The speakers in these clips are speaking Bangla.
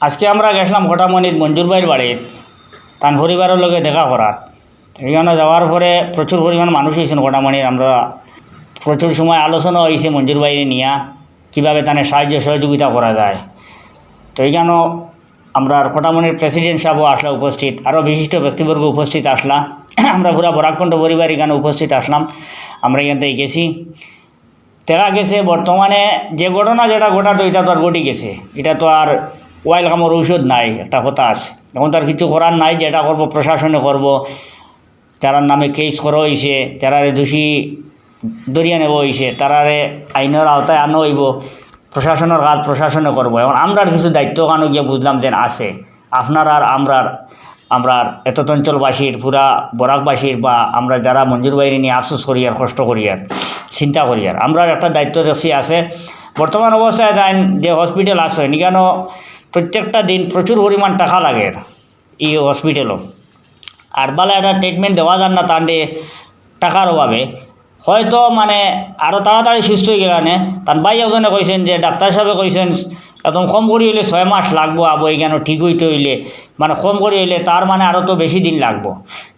আজকে আমরা গেছিলাম ঘটামনিত মঞ্জুর ভাইয়ের বাড়িত তার পরিবারের লগে দেখা করার। এখানে যাওয়ার পরে প্রচুর পরিমাণ মানুষ হয়েছেন ঘটামনির। আমরা প্রচুর সময় আলোচনা হয়েছে মঞ্জুর ভাইয়ের নিয়ে কীভাবে তাদের সাহায্য সহযোগিতা করা যায়। তো এইখানেও আমরা ঘটামনির প্রেসিডেন্ট সাহেবও আসলা উপস্থিত, আরও বিশিষ্ট ব্যক্তিবর্গ উপস্থিত আসলা। আমরা পুরা বরাকণ্ঠ পরিবার এখানে উপস্থিত আসলাম। আমরা এখান থেকে গেছি, দেখা গেছে বর্তমানে যে ঘটনা যেটা ঘটাতো এটা তো আর ঘটি গেছে, এটা তো আর ওয়েলকামের ঔষধ নাই, একটা কথা আছে। এখন তার কিছু করার নাই, যেটা করব প্রশাসনে করব। যারার নামে কেস করা হয়েছে, যারারে দোষী দরিয়া নেব হয়েছে, তারারে আইনের আওতায় আনো হইব। প্রশাসনের কাজ প্রশাসনে করব। এখন আমরার কিছু দায়িত্ব কানো গিয়ে বুঝলাম যে আছে আপনার আর আমরার এত অঞ্চলবাসীর, পুরা বরাকবাসীর, বা আমরা যারা মঞ্জুর বাইরে নিয়ে আফসোস করি আর কষ্ট করি আর চিন্তা করি আর আমরার একটা দায়িত্ব বেশি আছে। বর্তমান অবস্থায় তাই যে হসপিটাল আছে নিকানো প্রত্যেকটা দিন প্রচুর পরিমাণ টাকা লাগে এই হসপিটালও। আর বালা একটা ট্রিটমেন্ট দেওয়া যান না তান্ডে টাকার অভাবে। হয়তো মানে আরও তাড়াতাড়ি সুস্থ হয়ে গেলানে তার ভাই একজনে কইছেন যে ডাক্তার সাহেবে কইছেন একদম কম করে হইলে 6 মাস লাগবো আবো এখানে ঠিক হইতে হইলে, মানে কম করে হইলে তার মানে আরও তো বেশি দিন লাগবো।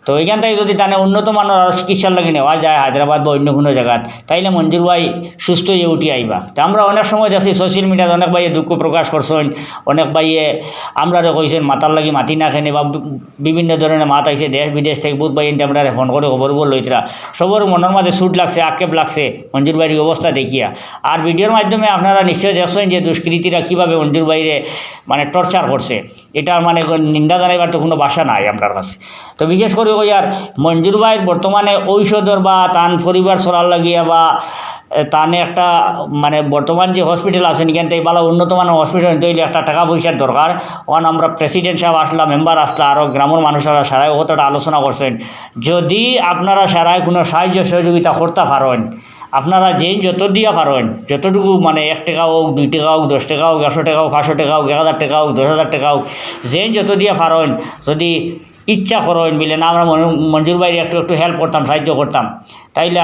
তো এখান থেকে যদি তাহলে উন্নত মানের আরও চিকিৎসার লাগে নেওয়া যায় হায়দ্রাবাদ বা অন্য কোনো জায়গায়, তাইলে মঞ্জুর ভাই সুস্থ হয়ে উঠি আইবা। তো আমরা অনেক সময় দেখছি সোশ্যাল মিডিয়াত অনেক ভাইয়ে দুঃখ প্রকাশ করছেন, অনেক ভাইয়ে আমরারে কইছেন মাতার লাগি মাতি না খেনে, বা বিভিন্ন ধরনের মাত আইছে দেশ বিদেশ থেকে বহুত ভাই এনতে আমরা ফোন করে খবর লইতরা। সবার মনের মাঝে সুট লাগছে, আক্ষেপ লাগছে মঞ্জুর ভাইয়ের অবস্থা দেখিয়া। আর ভিডিওর মাধ্যমে আপনারা নিশ্চয়ই দেখছেন যে দুষ্কৃতীরা কীভাবে মঞ্জুর ভাইরে মানে টর্চার করছে। এটা মানে নিন্দা জানাইবার তো কোনো ভাষা নাই আপনার কাছে। তো বিশেষ করে ওই আর মঞ্জুর ভাইয়ের বর্তমানে ঔষধর বা তান পরিবার চলার লাগিয়া বা তানে একটা মানে বর্তমান যে হসপিটাল আছে এখান থেকে ভালো উন্নত মানের হসপিটাল তৈরি একটা টাকা পয়সার দরকার। ওখানে আমরা প্রেসিডেন্ট সাহেব আসলাম, মেম্বার আসলা, আরও গ্রামের মানুষরা সারাই কতটা আলোচনা করছেন। যদি আপনারা সারাই কোনো সাহায্য সহযোগিতা করতে পারেন, আপনারা যেই যত দিয়া পারেন, যতটুকু মানে 1 টাকা হোক, 2 টাকা হোক, 10 টাকা হোক, 100 টাকা হোক, 500 টাকা হোক, 1000 টাকা হোক, 10,000 টাকা হোক, যেই যত দিয়া পারেন, যদি ইচ্ছা করেন বলে না আমরা মঞ্জুর ভাইয়ের একটু হেল্প করতাম, সাহায্য করতাম, তাইলে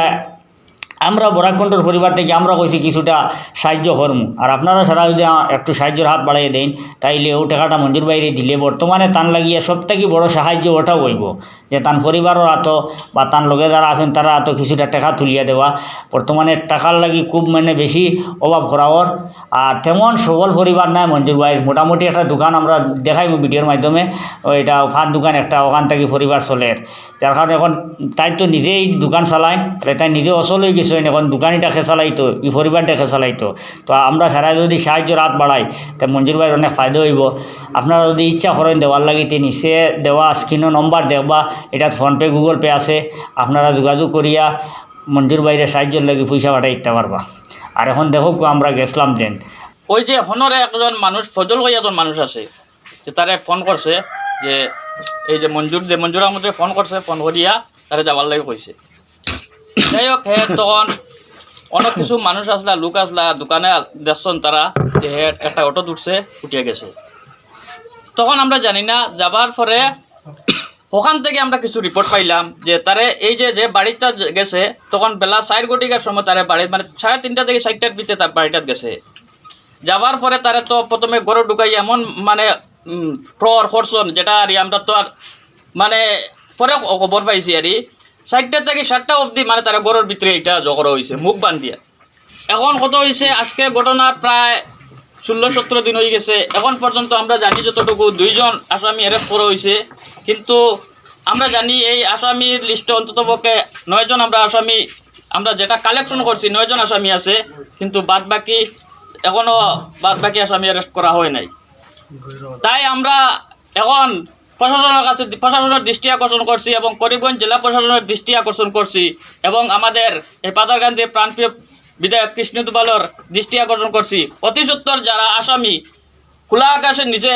আমরা বরাকণ্ঠর পরিবার থেকে আমরা কইছি কিছুটা সাহায্য করমু। আর আপনারা সারা যদি একটু সাহায্যের হাত বাড়াইয়ে দেন, তাইলে ও টাকাটা মঞ্জুর বাইরে দিলে বর্তমানে তান লাগিয়ে সবথেকে বড় সাহায্য ওটাও হইব যে তান পরিবারের হাতো বা তান লগে যারা আছেন তারা হাতো কিছুটা টাকা তুলিয়া দেওয়া। বর্তমানে টাকার লাগি খুব মানে বেশি অভাব করাওয়ার। আর তেমন সবল পরিবার নাই মঞ্জুর ভাইয়ের। মোটামুটি একটা দোকান আমরা দেখাইব ভিডিওর মাধ্যমে, এটা ফাঁদ দোকান একটা, ওখান থেকে পরিবার চলে। যার কারণে এখন তাই তো নিজেই দোকান চালায়, তাই নিজে অচল হয়ে গেছে। এখন দোকানিটাকে চালাইতো, এই পরিবারটাকে চালাইতো। তো আমরা সারা যদি সাহায্যের হাত বাড়াই, তা মঞ্জুর ভাইয়ের অনেক ফায়দা হইব। আপনারা যদি ইচ্ছা করেন দেওয়ার লাগিতে নিচে দেওয়া স্ক্রিনও নম্বর দেখবা, এটা ফোনপে গুগল পে আছে, আপনারা যোগাযোগ করিয়া মঞ্জুর ভাইয়ের সাহায্যের লাগি পয়সা পাঠাই দিতে পারবা। আর এখন দেখো আমরা গেছিলাম ট্রেন, ওই যে হনরে একজন মানুষ ফজল হয়ে একজন মানুষ আছে, যে তারে ফোন করছে যে এই যে মঞ্জুর আহমদে ফোন করছে, ফোন করিয়া তারে যাওয়ার লাগে কইছে। যাই হোক হে তখন অনেক কিছু মানুষ আসলা, লোক আসলা, দোকানে দেখছেন তারা যে হে একটা অটো উঠছে, উঠিয়ে গেছে। তখন আমরা জানি না, যাবার পরে ওখান থেকে আমরা কিছু রিপোর্ট পাইলাম যে তারে এই যে বাড়িটা গেছে, তখন বেলা 4 ঘটিকার সময় তারে বাড়ি মানে 3:30 থেকে 4টার ভিতরে তার বাড়িটা গেছে। যাবার পরে তারা তো প্রথমে ঘরে ঢুকাই এমন মানে ফ্রর করছন, যেটা আর আমরা তো আর মানে পরে খবর পাইছি আর 4টা থেকে 7টা অবধি মানে তারা ঘরের ভিতরে এটা জগড়া হয়েছে মুখ বান্ধিয়া। এখন কত হয়েছে, আজকে ঘটনার প্রায় 16-17 দিন হয়ে গেছে। এখন পর্যন্ত আমরা জানি যতটুকু 2 জন আসামি অ্যারেস্ট করা হয়েছে, কিন্তু আমরা জানি এই আসামির লিস্টে অন্তত পক্ষে 9 জন আমরা আসামি, আমরা যেটা কালেকশন করছি 9 জন আসামি আছে, কিন্তু এখনও বাদ বাকি আসামি অ্যারেস্ট করা হয় নাই। তাই আমরা এখন প্রশাসনের দৃষ্টি আকর্ষণ করছি এবং করিমগঞ্জ জেলা প্রশাসনের দৃষ্টি আকর্ষণ করছি এবং আমাদের এই পাতারকান্দি প্রাণপ্রিয় বিধায়ক কৃষ্ণ দুবালর দৃষ্টি আকর্ষণ করছি। অতি সত্বর যারা আসামি খোলা আকাশের নিচে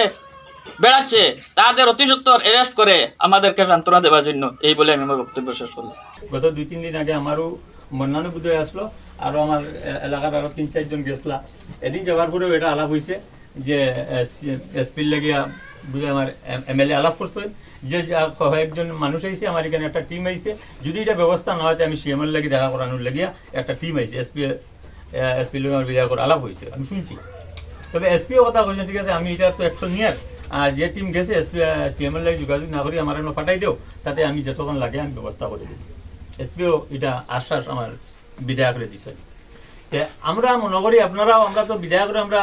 বেড়াচ্ছে, তাদের অতি সত্বর অ্যারেস্ট করে আমাদেরকে সান্ত্বনা দেওয়ার জন্য, এই বলে আমি আমার বক্তব্য শেষ করলাম। গত 2-3 দিন আগে আমারও মন্নানুবোধ আসলো, আরও আমার এলাকার আরও 3-4 জন গেছিলা। এদিন যাওয়ার পরেও এটা আলাপ হয়েছে যে এসপির লাগিয়া বুঝে আমার এমএলএ আলাপ করছে যে কয়েকজন মানুষ আইছে, আমার এখানে একটা টিম আইছে, যদি এটা ব্যবস্থা না হয় আমি সিএমের লাগি দেখা করানোর লাগিয়া একটা টিম আইছে, এসপি লোক আমার বিদায় করে আলাপ হয়েছে, আমি শুনছি। তবে এসপিও কথা কইছেন ঠিক আছে আমি এটা তো অ্যাকশন নিয়ে আর যে টিম গেছে এসপি সিএমএল লাগে যোগাযোগ না করি আমার এনে পাঠাই দেও তাতে আমি যতক্ষণ লাগে আমি ব্যবস্থা করে দেব এসপিও এটা আশ্বাস আমার বিধায়করে দিছে আমরা মনে করি আপনারাও আমরা তো বিধায়করা আমরা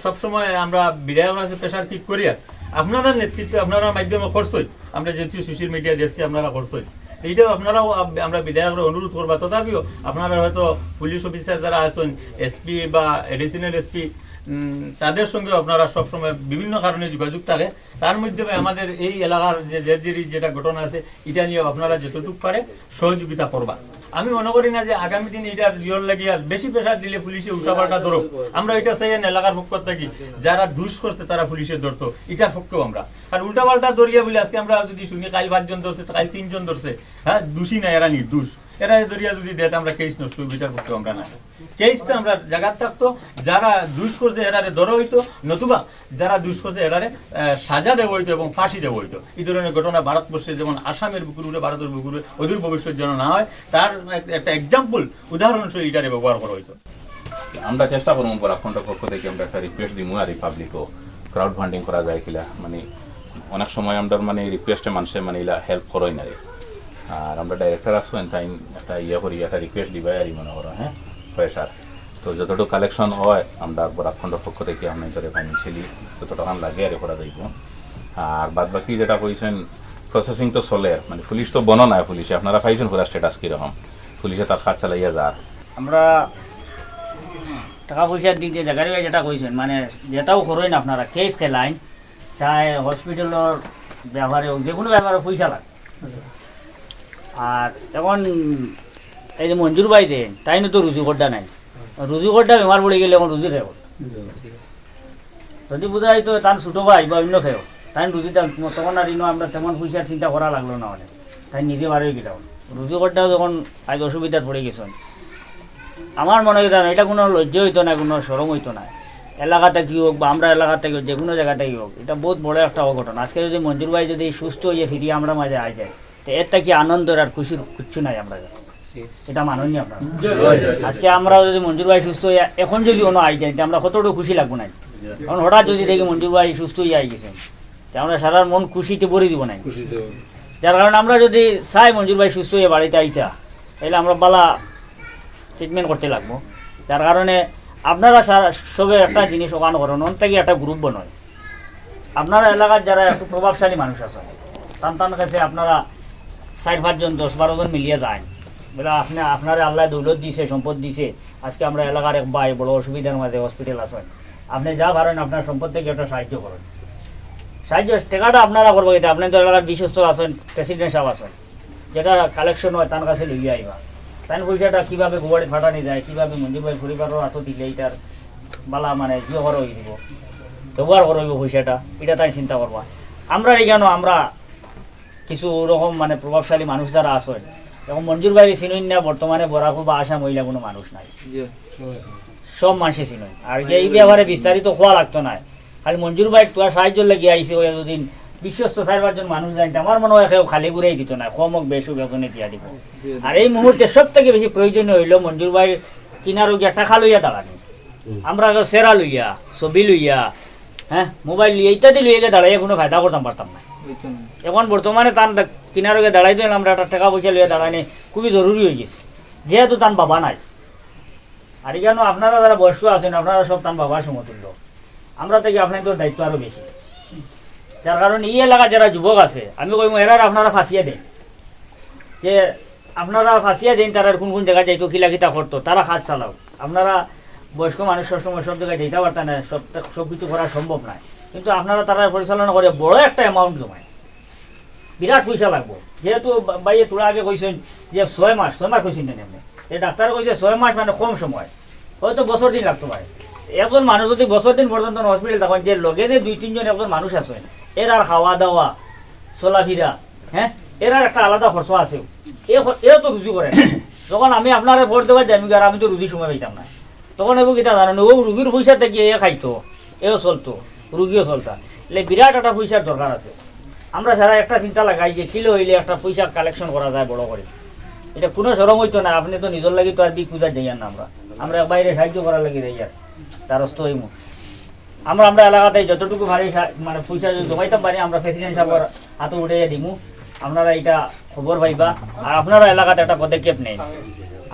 সবসময় আমরা বিধায়করা আছে প্রেশার কিক করি আর আপনারা নেতৃত্বে আপনারা মাধ্যমে করছই আমরা যেহেতু সোশ্যাল মিডিয়া দেখছি আপনারা করছই এইটাও আপনারাও আমরা বিধায়করা অনুরোধ করবা তথাপিও আপনারা হয়তো পুলিশ অফিসার যারা আছেন এসপি বা এডিশনাল এসপি তাদের সঙ্গে আপনারা সবসময় বিভিন্ন কারণে যোগাযোগ থাকে তার মাধ্যমে আমাদের এই এলাকার যে জেরজিরি যেটা ঘটনা আছে এটা নিয়ে আপনারা যতটুকু পারে সহযোগিতা করবা আমি মনে করি না যে আগামী দিন এটা রিয়ল লাগিয়ে বেশি প্রেশার দিলে পুলিশে উল্টাপাল্টা ধরো আমরা এটা চাই না এলাকার পক্ষ থেকে যারা দুষ করছে তারা পুলিশে ধরতো এটার পক্ষেও আমরা আর উল্টাপাল্টা ধরিয়া বলে আজকে আমরা যদি শুনি কাল 5 জন ধরছে কাল 3 জন ধরছে হ্যাঁ দোষী না এরা নির্দোষ এরা ধরিয়া যদি দেয় আমরা কেস নষ্ট হইব এটার পক্ষে আমরা না কেসটা আমরা জায়গা থাকতো যারা দুষ করছে এরারে ধরা হইতো নতুবা যারা দুষ করছে এরারে সাজা দেওয়া হইতো এবং ফাঁসি দেওয়া হইতো এই ধরনের ঘটনা ভারতবর্ষে যেমন আসামের বুকুরে ভারতের বুকুরে অদূর ভবিষ্যৎ যেন না হয় তার একটা এক্সাম্পল উদাহরণস্বরূপ এটারে ব্যবহার করা হইতো আমরা চেষ্টা করবো বরাকণ্ঠের পক্ষ থেকে আমরা একটা রিকোয়েস্ট দিব আর পাবলিকও ক্রাউড ফান্ডিং করা যায় কিনা মানে অনেক সময় আমরা মানে রিকোয়েস্টে মানুষের মানে এলা হেল্প করোই না আর আমরা ডাইরেক্টর আসবেন তাই একটা করি একটা রিকোয়েস্ট দিবাই আর মনে করো হ্যাঁ পয়সার তো যতটুকু কালেকশন হয় আমরা বরাকণ্ঠের পক্ষ থেকে আপনার ফাইন্যান্সিয়ালি যত টাকা লাগে আর করা যাইব আর বাদ বাকি যেটা কইছেন প্রসেসিং তো চলে মানে পুলিশ তো বনো না পুলিশে আপনারা পাইছেন পুরা স্টেটাস কীরকম পুলিশে তার কাজ চালাইয়া যার আমরা টাকা পয়সার দিক দিয়ে জায়গায় যেটা কইছেন মানে যেটাও করেন আপনারা কেস খেলাইন চাই হসপিটালের ব্যবহারে হোক যে কোনো ব্যবহারে পয়সা লাগে আর এখন এই যে মঞ্জুর ভাই দেন তাই না তো রুজু গড্ডা নাই রুজু গড্ডা বেমার পড়ে গেলে এখন রুজু খেয়ে যদি বোঝা যায় তো তার ছোটো ভাই বা অন্য খেয়েও তাই রুজিটা তখন আর ইনো আমরা তেমন পয়সার চিন্তা করা লাগলো না অনেক তাই নিজে বারোই গেলাম রুজু গড্ডাও যখন আজ অসুবিধার পড়ে গেছেন আমার মনে হয় এটা কোনো লজ্জা হইতো না কোনো সরম হইতো না এলাকাতে কী হোক বা আমরা এলাকাতে হোক যে কোনো জায়গাতেই হোক এটা বহুত বড় একটা অঘটন আজকে যদি মঞ্জুর ভাই যদি সুস্থ হয়ে ফিরিয়ে আমরা মাঝে আয় যায় তো এর থেকে আনন্দের আর খুশির কিচ্ছু নাই আমরা এটা মাননীয় আপনার আজকে আমরা যদি মঞ্জুর ভাই সুস্থ হয়ে এখন যদি কোনো আই যায় আমরা কতটুকু খুশি লাগবো না কারণ হঠাৎ যদি দেখি মঞ্জুর ভাই সুস্থ হয়ে আই গেছেন আমরা সারার মন খুশিতে ভরে দিব না যার কারণে আমরা যদি চাই মঞ্জুর ভাই সুস্থ হয়ে বাড়িতে আইতা তাহলে আমরা বালা ট্রিটমেন্ট করতে লাগবো যার কারণে আপনারা সবে একটা জিনিস ওখান করেন ওন থেকে একটা গ্রুপ বনয় আপনারা এলাকার যারা একটু প্রভাবশালী মানুষ আছে তার কাছে আপনারা 4-5 জন 10-12 জন মিলিয়ে যায় বলে আপনারা আল্লাহ দৌলত দিছে সম্পদ দিছে আজকে আমরা এলাকার এক ভাই বড় অসুবিধার মাঝে হসপিটাল আসেন আপনি যা পারেন আপনার সম্পদ থেকে একটা সাহায্য করেন সাহায্য টাকাটা আপনারা করবো এটা আপনি তো এলাকার বিশ্বস্ত আছেন প্রেসিডেন্ট সাহেব আছেন যেটা কালেকশন হয় তার কাছে লইয়া আইবা তাই পয়সাটা কীভাবে গোয়াড়ি ফাটানি যায় কীভাবে মঞ্জুর ভাই পরিবারের হাতও দিলে এইটার বালা মানে জিও করা হয়ে দিব ব্যবহার করা হইব পয়সাটা এটা তাই চিন্তা করবা আমরা এখানে আমরা কিছু ওরকম মানে প্রভাবশালী মানুষ যারা আসেন এখন মঞ্জুর ভাই চিনুন না বর্তমানে বরাকুর বা আশা মহিলা কোনো মানুষ নাই সব মানুষে চিনুন আর এই ব্যাপারে বিস্তারিত খোয়া লাগতো না খালি মঞ্জুর ভাই তোমার সাহায্য লাগিয়ে আইসে ওই এতদিন বিশ্বস্ত 4-5 জন মানুষ জানতে আমার মনে হয় কেউ খালি ঘুরেই দিত না কমক বেশু বেতনে দিয়া দিব আর এই মুহূর্তে সব থেকে বেশি প্রয়োজনীয় হইল মঞ্জুর ভাই কিনারও গিয়া টাকা লইয়া দাঁড়ানি আমরা সেরা লইয়া ছবি লইয়া হ্যাঁ মোবাইল লইয়া ইত্যাদি লইয়া গিয়ে দাঁড়াইয়া কোনো ফায়দা করতাম পারতাম না এখন বর্তমানে তার কিনারও গিয়ে দাঁড়াই দিলাম আমরা একটা টাকা পয়সা লইয়া দাঁড়ানি খুবই জরুরি হয়ে গেছে যেহেতু তার বাবা নাই আর এখানে আপনারা যারা বয়স্ক আছেন আপনারা সব তার বাবার সমতুল্য আমরা থেকে আপনাদের দায়িত্ব আরও বেশি যার কারণে এই এলাকার যারা যুবক আছে আমি কইম এরার আপনারা ফাঁসিয়ে দেন যে আপনারা ফাঁসিয়ে দেন তারা কোন কোন জায়গায় যাইতো কিলাকিতা করতো তারা কাজ চালাও আপনারা বয়স্ক মানুষ সবসময় সব জায়গায় যেতে পারতেন না সব কিছু করা সম্ভব নয় কিন্তু আপনারা তারা পরিচালনা করে বড় একটা অ্যামাউন্ট জমায় বিরাট পয়সা লাগবো যেহেতু বাইরে তোরা আগে কইছেন যে 6 মাস কইছেন না এমনি এই ডাক্তার কইছে 6 মাস মানে কম সময় হয়তো বছর দিন লাগতে পারে একজন মানুষ যদি বছর দিন পর্যন্ত হসপিটাল তখন যে লগে যে 2-3 জন একজন মানুষ আছে এর আর খাওয়া দাওয়া চলাফেরা হ্যাঁ এর আর একটা আলাদা খরচ আছে এও তো রুজু করে যখন আমি আপনার ভোট দেওয়ার যাই আমি তো রুগীর সময় পাইতাম না তখন এবার কিতা জানেন ও রুগীর পয়সা থেকে এ খাইতো এও চলতো রুগীও চলতা এলে বিরাট একটা পয়সার দরকার আছে আমরা সারা একটা চিন্তা লাগাই যে কিলো হইলে একটা পয়সা কালেকশন করা যায় বড় করে এটা কোনো সরম হইতো না আপনি তো নিজের লাগি তো আর বিক পূজা যাইয়ার না আমরা বাইরে সাহায্য করার লাগি যাইয়ার দ্বারস্থ হইমু আমরা আমরা এলাকাতে যতটুকু ভারী মানে পয়সা যদি জমাইতাম পারি আমরা প্রেসিডেন্ট সাহেবের হাতে উঠে দিমু, আপনারা এটা খবর পাইবা আর আপনারা এলাকাতে একটা পদক্ষেপ নেন।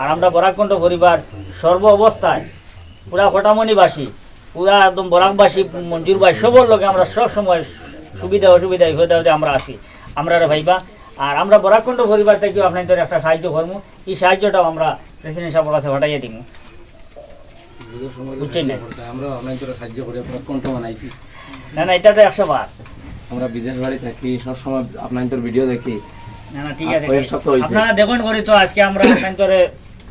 আর আমরা বরাকণ্ঠ পরিবার সর্ব অবস্থায় পুরা কটামণিবাসী, পুরা একদম বরাকবাসী, মঞ্জুর ভাই সবর লোকে আমরা সব সময় সুবিধা অসুবিধা হতে আমরা আসি, আমরা ভাইবা। আর আমরা বরাকণ্ঠ পরিবার থেকেও আপনাদের একটা সাহায্য করবো, এই সাহায্যটাও আমরা প্রেসিডেন্ট সাহেবের কাছে হটাইয়ে দিব, বুঝছেন না? আমরা অনলাইন করে সাহায্য করে আপনার কন্ঠ বানাইছি। না না, এটা তো 100 বার। আমরা বিদেশ বাড়ি থাকি, সবসময় আপনার ভিডিও দেখি। না না, ঠিক আছে, কয়েক সপ্তাহ হয়েছে। আপনারা দেখুন করি তো আজকে আমরা আপনাদের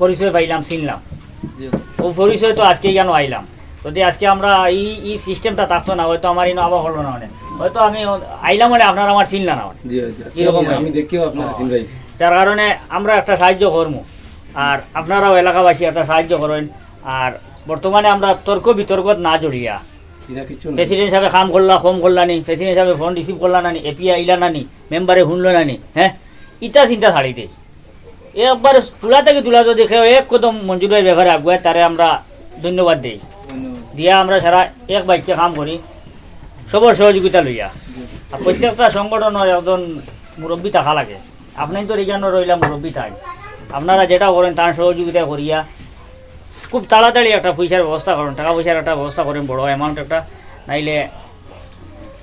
পরিচয় পাইলাম, চিনলাম, ও পরিচয় তো আজকে কেন আইলাম। যদি আজকে আমরা এই সিস্টেমটা থাকতো না, হয়তো আমার ইনো আবার হলো না, অনেক হয়তো আমি আইলাম মানে আপনারা আমার চিনলাম না, জি জি, এরকম আমি দেখিও আপনারা চিনরাইছি। যার কারণে আমরা একটা সাহায্য করবো, আর আপনারাও এলাকাবাসী একটা সাহায্য করেন। আর বর্তমানে আমরা তর্ক বিতর্কত না জড়িয়া, এটা কিছু না। প্রেসিডেন্ট সাহেব কাম করলা কম করলা নি, প্রেসিডেন্ট সাহেব ফোন রিসিভ করলা নানি, এপিআই আইলা নানি, মেম্বারে শুনলো নানি, হ্যাঁ, ইটা চিন্তা ছাড়ি দেয়। একবার তুলা থেকে তুলা যদি খেয়ে এক কদম মঞ্জুর ভাই ব্যাপারে আগুয়ায়, তারে আমরা ধন্যবাদ দিই, দিয়া আমরা সারা এক বাইককে কাম করি সবর সহযোগিতা লইয়া। আর প্রত্যেকটা সংগঠনের একজন মুরব্বী থাকা লাগে, আপনি তো রিজানো রইলা মুরব্বী থাক, আপনারা যেটা করেন তার সহযোগিতা করিয়া খুব তাড়াতাড়ি একটা পয়সার ব্যবস্থা করেন, টাকা পয়সার একটা ব্যবস্থা করেন, বড় অ্যামাউন্ট একটা, নাইলে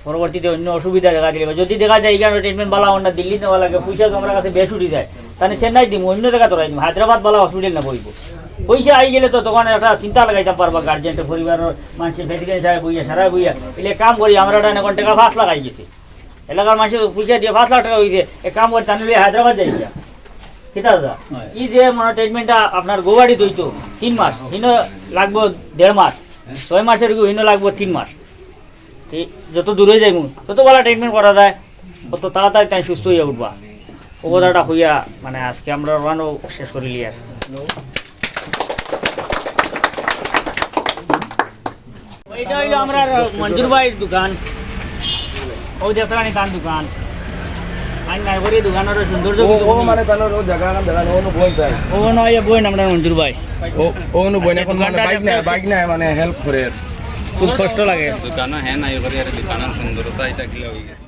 পরবর্তীতে অন্য অসুবিধা দেখা দিলে, যদি দেখা যায় এখানে ট্রিটমেন্ট বালা অন্য দিল্লি নেওয়া লাগে, পয়সা তো আমার কাছে বেশ উঠে যায়, তাহলে চেন্নাই দিব, অন্য জায়গা তোরাই দিব, হায়দ্রাবাদ বালা হসপিটাল না বইব। পয়সা আই গেলে তো তখন একটা চিন্তা লাগাইতে পারবা, গার্জেন্টের পরিবারের মানুষের প্রেসিডেন্ট সাহেব বইয়া সারা বইয়া এলে কাম করি, আমরা এখন টাকা 5 লাখ আই গেছে, এলাকার মানুষের পয়সা দিয়ে 5 লাখ টাকা হয়েছে, এক কাম করি তাহলে হায়দ্রাবাদ যাই গিয়া। ঠিক আছে দাদা, এই যে মানে ট্রিটমেন্টটা আপনার গোয়াড়ি দইতো 3 মাস, হিনো লাগবো 1.5 মাস, 6 মাসের হিনো লাগবো 3 মাস। ঠিক, যত দূরে যাইব তত ভালো ট্রিটমেন্ট করা যায়, তত তাড়াতাড়ি তাই সুস্থ হইয়া উঠবা। ও কথাটা হইয়া মানে আজকে আমরা রানও শেষ করিলি। আর এইটা হইলো আমরা মঞ্জুর ভাইয়ের দোকান, ও দেখলানি তার দোকান, আইন নাই করি দোকানের সৌন্দর্য ও মানে তাহলে ও জায়গা নাম জায়গা নো বই তাই ও নয় বই আমরা মঞ্জুর ভাই, ও নো বই না, কোন মানে বাইক না মানে হেল্প করে, খুব কষ্ট লাগে। দোকানও হ্যাঁ নাই করে আর দোকানের সুন্দরতা এটা কিলা হয়ে গেছে।